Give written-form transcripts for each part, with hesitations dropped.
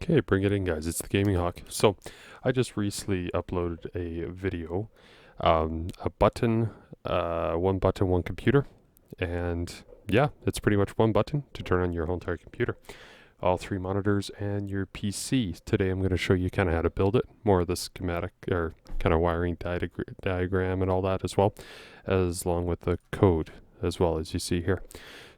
Okay, bring it in, guys. It's the Gaming Hawk. So, I just recently uploaded a video, a button, one button, one computer, and yeah, it's pretty much one button to turn on your whole entire computer, all three monitors, and your PC. Today, I'm going to show you kind of how to build it, more of the schematic or kind of wiring diagram and all that as well, as along with the code as well as you see here.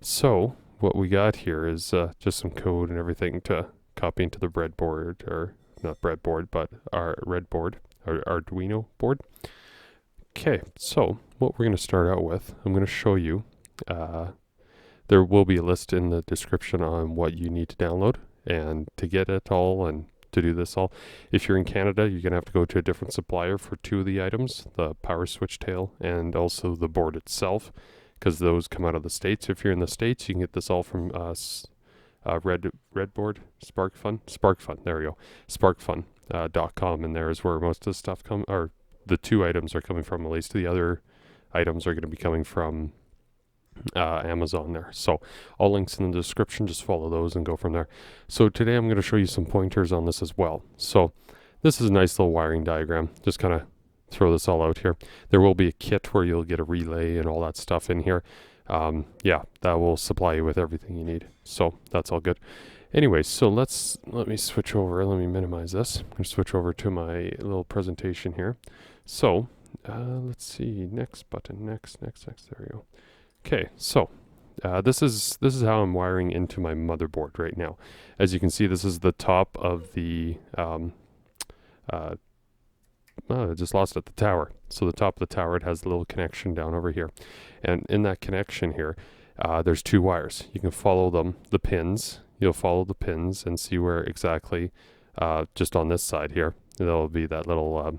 So, what we got here is just some code and everything to copy into the breadboard, or not breadboard, but our breadboard, our Arduino board. Okay, so what we're going to start out with, I'm going to show you, there will be a list in the description on what you need to download and to get it all and to do this all. If you're in Canada, you're going to have to go to a different supplier for two of the items, the power switch tail and also the board itself, because those come out of the States. If you're in the States, you can get this all from Redboard, SparkFun, there we go, SparkFun.com, and there is where most of the stuff or the two items are coming from. At least the other items are going to be coming from Amazon there. So all links in the description, just follow those and go from there. So today I'm going to show you some pointers on this as well. So this is a nice little wiring diagram, just kind of throw this all out here. There will be a kit where you'll get a relay and all that stuff in here. Yeah, that will supply you with everything you need. So that's all good. Anyway, so let me switch over. Let me minimize this. I'm going to switch over to my little presentation here. So let's see. Next button. Next. There we go. Okay, so this is how I'm wiring into my motherboard right now. As you can see, this is the top of the I just lost it, the tower. So the top of the tower, it has a little connection down over here. And in that connection here, there's two wires. You can follow them, the pins. You'll follow the pins and see where exactly, just on this side here, there'll be that little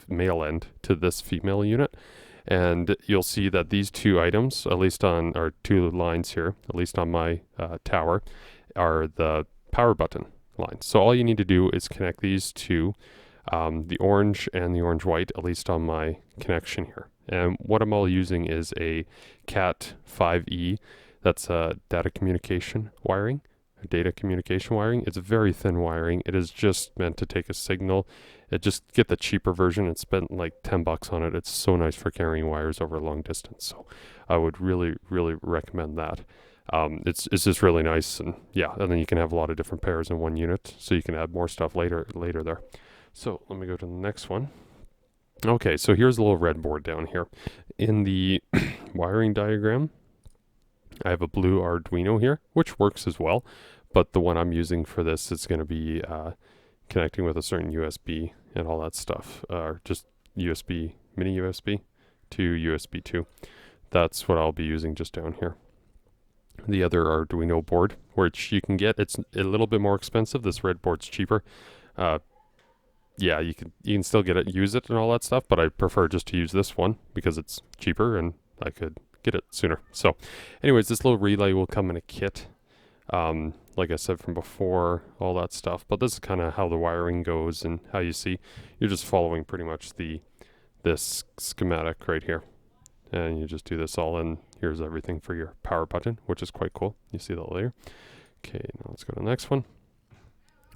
male end to this female unit. And you'll see that these two items, at least on, or two lines here, at least on my tower, are the power button lines. So all you need to do is connect these two, the orange and the orange white, at least on my connection here. And what I'm all using is a Cat 5e. That's data communication wiring. It's very thin wiring. It is just meant to take a signal. Just get the cheaper version and spend like 10 bucks on it. It's so nice for carrying wires over a long distance. So I would really recommend that. It's just really nice, and yeah, and then you can have a lot of different pairs in one unit, so you can add more stuff later there. So let me go to the next one. Okay, so here's a little red board down here. In the wiring diagram, I have a blue Arduino here, which works as well, but the one I'm using for this is going to be connecting with a certain USB and all that stuff, just USB, mini USB to USB 2. That's what I'll be using just down here. The other Arduino board, which you can get, it's a little bit more expensive. This red board's cheaper. Yeah, you can still get it, use it and all that stuff, but I prefer just to use this one because it's cheaper and I could get it sooner. So anyways, this little relay will come in a kit. Like I said from before, all that stuff, but this is kind of how the wiring goes, and how you see you're just following pretty much this schematic right here, and you just do this all, and here's everything for your power button, which is quite cool. You see that later. Okay, now let's go to the next one.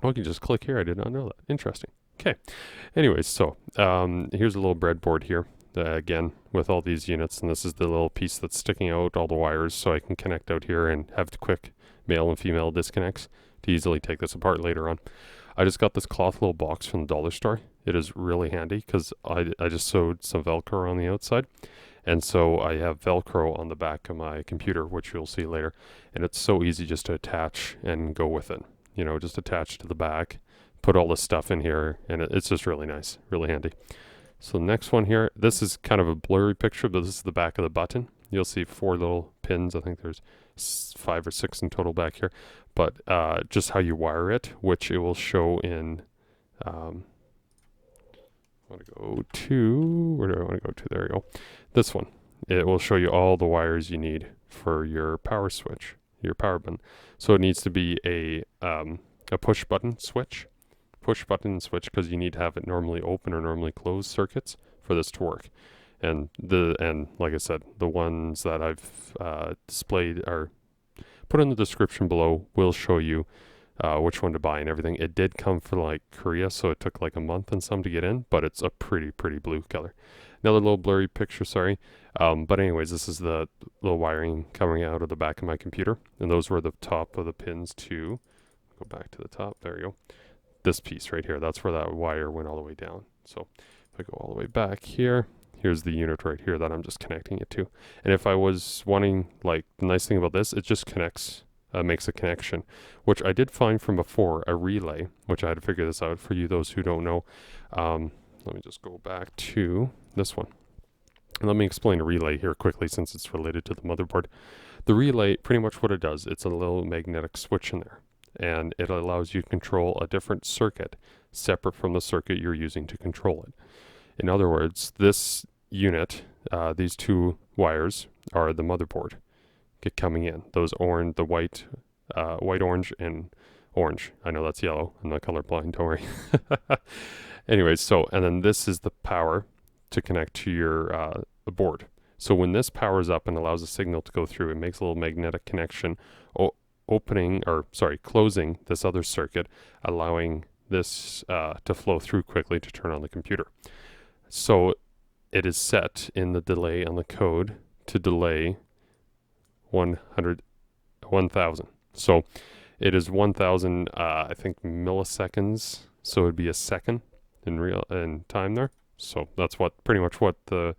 Oh, you can just click here. I did not know that. Interesting. Okay. Anyways, so here's a little breadboard here, again, with all these units, and this is the little piece that's sticking out, all the wires, so I can connect out here and have the quick male and female disconnects to easily take this apart later on. I just got this cloth little box from the dollar store. It is really handy because I just sewed some Velcro on the outside, and so I have Velcro on the back of my computer, which you'll see later, and it's so easy just to attach and go with it. You know, just attach to the back, put all this stuff in here, and it's just really nice, really handy. So the next one here, this is kind of a blurry picture, but this is the back of the button. You'll see 4 little pins. I think there's 5 or 6 in total back here, but just how you wire it, which it will show in, I want to go to, where do I want to go to? There we go. This one, it will show you all the wires you need for your power switch, your power button. So it needs to be a push button switch, because you need to have it normally open or normally closed circuits for this to work. And like I said, the ones that I've displayed or put in the description below will show you which one to buy and everything. It did come from like Korea, so it took like a month and some to get in, but it's a pretty blue color. Another little blurry picture, sorry. But anyways, this is the little wiring coming out of the back of my computer, and those were the top of the pins to go back to the top. There you go. This piece right here, that's where that wire went all the way down. So if I go all the way back here, here's the unit right here that I'm just connecting it to. And if I was wanting, like, the nice thing about this, it just connects, makes a connection, which I did find from before, a relay, which I had to figure this out for you, those who don't know. Let me just go back to this one. And let me explain a relay here quickly since it's related to the motherboard. The relay, pretty much what it does, it's a little magnetic switch in there, and it allows you to control a different circuit separate from the circuit you're using to control it. In other words, this unit, these two wires are the motherboard coming in. Those orange, the white, orange, and orange. I know that's yellow. I'm not colorblind, don't worry. Anyways, so, and then this is the power to connect to your board. So when this powers up and allows a signal to go through, it makes a little magnetic connection, closing this other circuit, allowing this to flow through quickly to turn on the computer. So it is set in the delay on the code to delay 1,000. So it is 1,000, I think, milliseconds. So it'd be a second in time there. So that's pretty much what the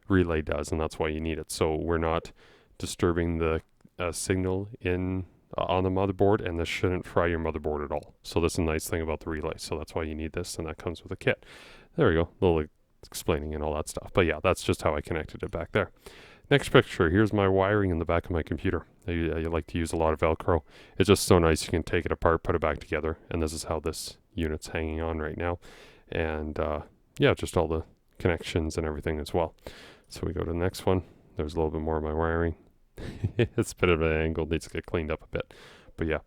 relay does, and that's why you need it. So we're not disturbing the signal on the motherboard, and this shouldn't fry your motherboard at all. So that's a nice thing about the relay. So that's why you need this, and that comes with a kit. There we go, a little explaining and all that stuff. But yeah, that's just how I connected it back there. Next picture, here's my wiring in the back of my computer. I like to use a lot of Velcro. It's just so nice. You can take it apart, put it back together, and this is how this unit's hanging on right now. And yeah, just all the connections and everything as well. So we go to the next one. There's a little bit more of my wiring. It's a bit of an angle, needs to get cleaned up a bit, but yeah.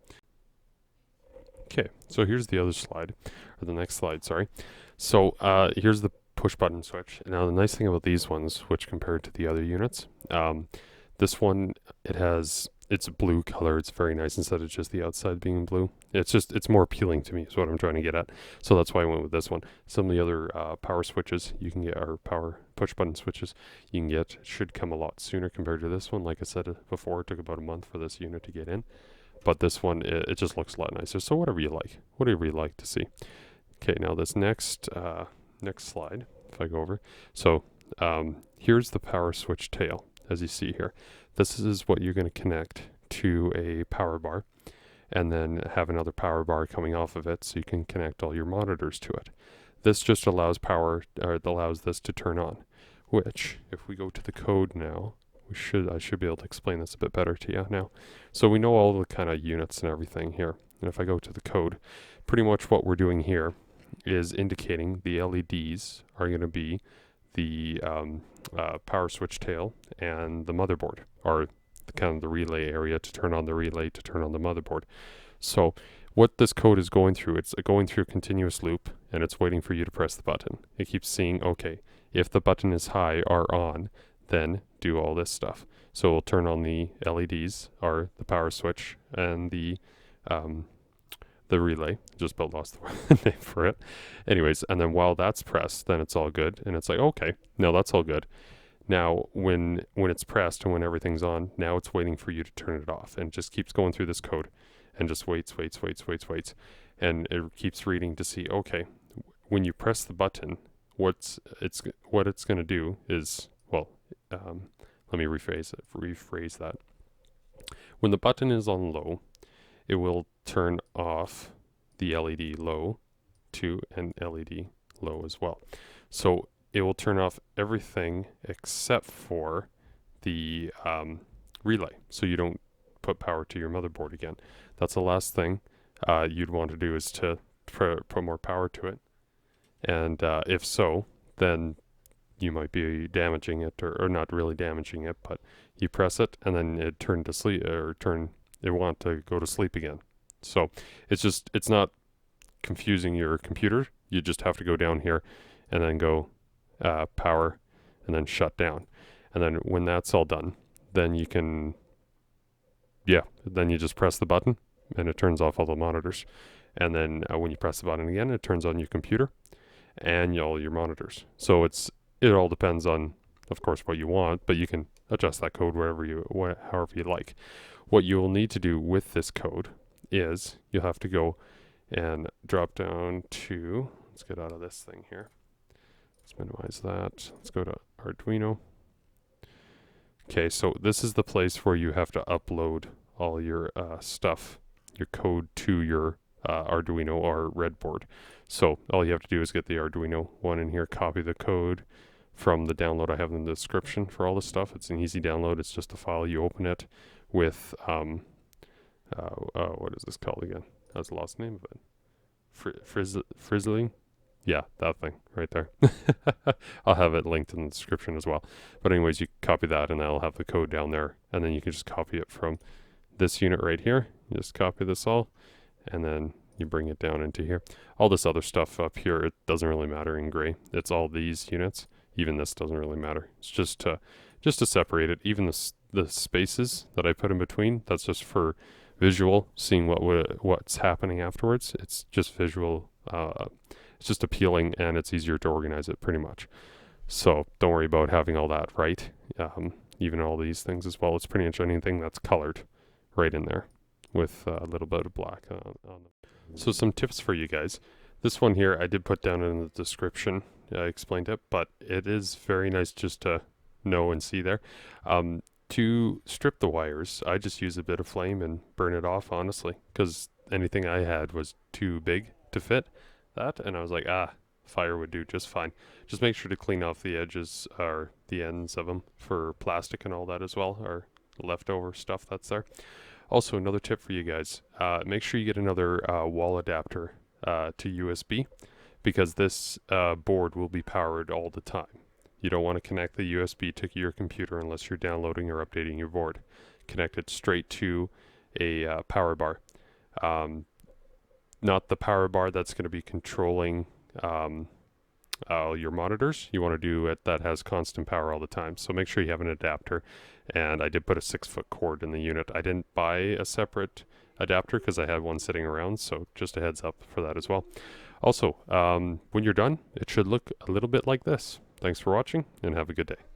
Okay, so here's the other slide, or the next slide, sorry. So here's the push button switch. Now the nice thing about these ones, which compared to the other units, this one, it's a blue color. It's very nice instead of just the outside being blue. It's more appealing to me is what I'm trying to get at. So that's why I went with this one. Some of the other power switches you can get, or power push button switches you can get, should come a lot sooner compared to this one. Like I said before, it took about a month for this unit to get in. But this one, it just looks a lot nicer. So whatever you like to see. Okay, now this next slide, if I go over. So here's the power switch tail, as you see here. This is what you're going to connect to a power bar, and then have another power bar coming off of it, so you can connect all your monitors to it. This just allows allows this to turn on, which, if we go to the code now, I should be able to explain this a bit better to you now. So we know all the kind of units and everything here. And if I go to the code, pretty much what we're doing here is indicating the LEDs are going to be the power switch tail and the motherboard, or kind of the relay area to turn on the relay to turn on the motherboard. So what this code is going through, it's going through a continuous loop, and it's waiting for you to press the button. It keeps saying, okay, if the button is high or on, then do all this stuff. So we'll turn on the LEDs, or the power switch, and the relay. Just about lost the name for it. Anyways, and then while that's pressed, then it's all good. And it's like, okay, no, that's all good. Now, when it's pressed and when everything's on, now it's waiting for you to turn it off, and just keeps going through this code and just waits. And it keeps reading to see, okay, when you press the button, what it's going to do is, well, let me rephrase that. When the button is on low, it will turn off the LED low to an LED low as well. So it will turn off everything except for the relay, so you don't put power to your motherboard again. That's the last thing you'd want to do, is to put more power to it. And if so, then you might be damaging it, or not really damaging it, but you press it and then it turned to sleep, it want to go to sleep again. So it's not confusing your computer. You just have to go down here and then go power and then shut down. And then when that's all done, then you can, then you just press the button and it turns off all the monitors. And then when you press the button again, it turns on your computer and all your monitors. So it all depends on, of course, what you want, but you can adjust that code however you like. What you will need to do with this code is you'll have to go and drop down to, let's get out of this thing here. Let's minimize that. Let's go to Arduino. Okay, so this is the place where you have to upload all your stuff, your code to your Arduino or breadboard. So all you have to do is get the Arduino one in here, copy the code from the download I have in the description for all this stuff. It's an easy download. It's just a file. You open it with, what is this called again? That's the last name of it. Frizzling? Yeah, that thing right there. I'll have it linked in the description as well. But anyways, you copy that and I'll have the code down there. And then you can just copy it from this unit right here. You just copy this all and then you bring it down into here. All this other stuff up here, it doesn't really matter in gray. It's all these units. Even this doesn't really matter. It's just to separate it. Even the spaces that I put in between, that's just for visual, seeing what's happening afterwards. It's just visual. It's just appealing and it's easier to organize it pretty much. So don't worry about having all that right. Even all these things as well. It's pretty much anything that's colored right in there with a little bit of black on them. So some tips for you guys. This one here I did put down in the description. I explained it, but it is very nice just to know and see there. To strip the wires, I just use a bit of flame and burn it off, honestly, because anything I had was too big to fit that, and I was like, fire would do just fine. Just make sure to clean off the edges or the ends of them for plastic and all that as well, or leftover stuff that's there. Also, another tip for you guys, make sure you get another wall adapter to USB, because this board will be powered all the time. You don't want to connect the USB to your computer unless you're downloading or updating your board. Connect it straight to a power bar. Not the power bar that's going to be controlling your monitors. You want to do it that has constant power all the time. So make sure you have an adapter. And I did put a 6-foot cord in the unit. I didn't buy a separate adapter because I had one sitting around. So just a heads up for that as well. Also, when you're done, it should look a little bit like this. Thanks for watching and have a good day.